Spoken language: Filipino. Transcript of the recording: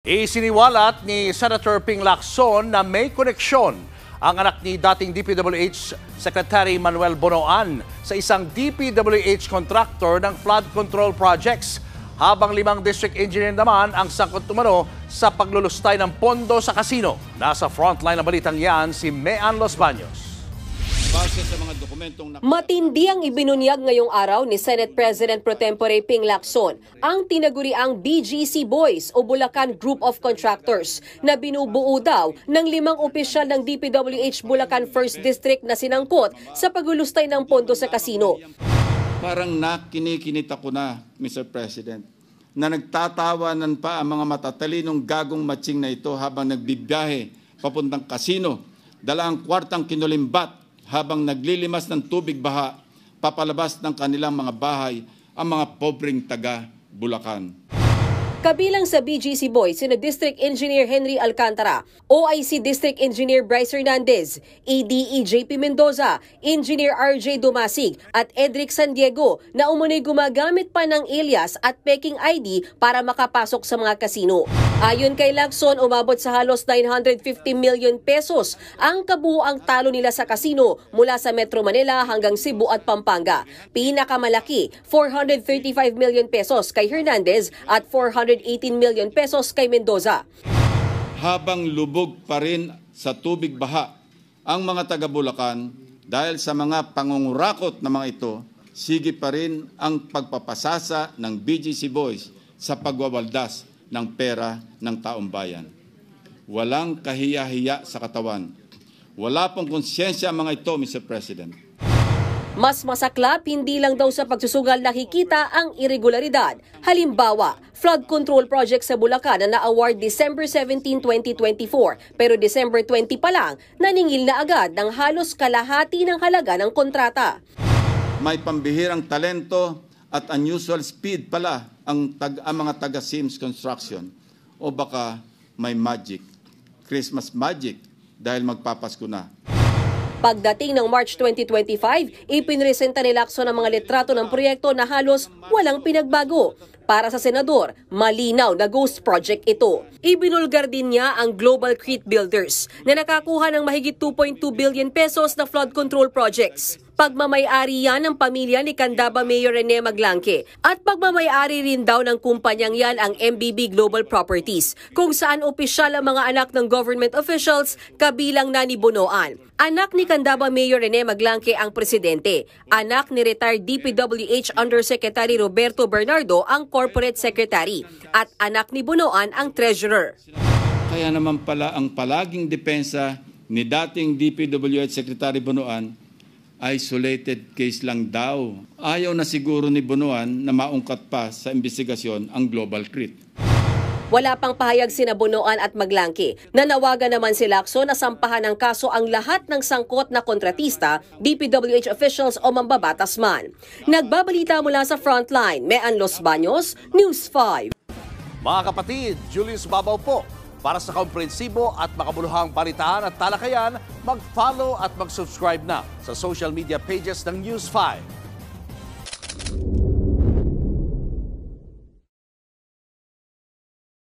Isiniwalat ni Senator Ping Lacson na may koneksyon ang anak ni dating DPWH Secretary Manuel Bonoan sa isang DPWH contractor ng flood control projects, habang 5 district engineer naman ang sangkot umano sa paglulustay ng pondo sa kasino. Nasa frontline ng balitang yan si Mean Los Baños. Base sa mga dokumentong matindi ang ibinunyag ngayong araw ni Senate President Pro Tempore Ping Lacson ang tinaguriang BGC Boys o Bulacan Group of Contractors na binubuo daw ng 5 opisyal ng DPWH Bulacan 1st District na sinangkot sa paglulustay ng pondo sa kasino. Parang nakinikinita ko na, Mr. President, na nagtatawanan pa ang mga matatalinong gagong matching na ito habang nagbibiyahe papuntang kasino, dala ang kwartang kinulimbat habang naglilimas ng tubig baha, papalabas ng kanilang mga bahay ang mga pobreng taga Bulacan. Kabilang sa BGC Boys, sina District Engineer Henry Alcantara, OIC District Engineer Bryce Hernandez, ADE JP Mendoza, Engineer RJ Dumasig at Edric San Diego na umunoy gumagamit pa ng alias at peking ID para makapasok sa mga kasino. Ayon kay Lacson, umabot sa halos 950 million pesos ang kabuuang talo nila sa kasino mula sa Metro Manila hanggang Cebu at Pampanga. Pinakamalaki, 435 million pesos kay Hernandez at 418 million pesos kay Mendoza. Habang lubog pa rin sa tubig baha ang mga taga Bulacan dahil sa mga pangungurakot na mga ito, sige pa rin ang pagpapasasa ng BGC Boys sa pagwawaldas ng pera ng taong bayan. Walang kahiya-hiya sa katawan. Wala pong konsyensya ang mga ito, Mr. President. Mas masaklap, hindi lang daw sa pagsusugal nakikita ang irregularidad. Halimbawa, flood control project sa Bulacan na na-award December 17, 2024 pero December 20 pa lang naningil na agad ng halos kalahati ng halaga ng kontrata. May pambihirang talento at unusual speed pala ang mga taga-Sims Construction. O baka may magic, Christmas magic dahil magpapasko na. Pagdating ng March 2025, ipinresenta ni Lacson ang mga litrato ng proyekto na halos walang pinagbago. Para sa senador, malinaw na ghost project ito. Ibinulgar din niya ang Global Crete Builders na nakakuha ng mahigit 2.2 billion pesos na flood control projects. Pagmamay-ari yan ng pamilya ni Candaba Mayor Rene Maglanque at pagmamay-ari rin daw ng kumpanyang yan ang MBB Global Properties kung saan opisyal ang mga anak ng government officials kabilang na ni Bonoan. Anak ni Candaba Mayor Rene Maglanque ang presidente. Anak ni retired DPWH Undersecretary Roberto Bernardo ang corporate secretary at anak ni Bonoan ang treasurer. Kaya naman pala ang palaging depensa ni dating DPWH Secretary Bonoan, isolated case lang daw. Ayaw na siguro ni Bonoan na maungkat pa sa investigasyon ang Global Crete. Wala pang pahayag sina Bonoan at Maglanque. Nanawagan naman si Lacson na sampahan ng kaso ang lahat ng sangkot na kontratista, DPWH officials o mambabatas man. Nagbabalita mula sa Frontline, Mean Los Baños, News 5. Mga kapatid, Julius Babaw po. Para sa komprehensibo at makabuluhang balitaan at talakayan, mag-follow at mag-subscribe na sa social media pages ng News 5.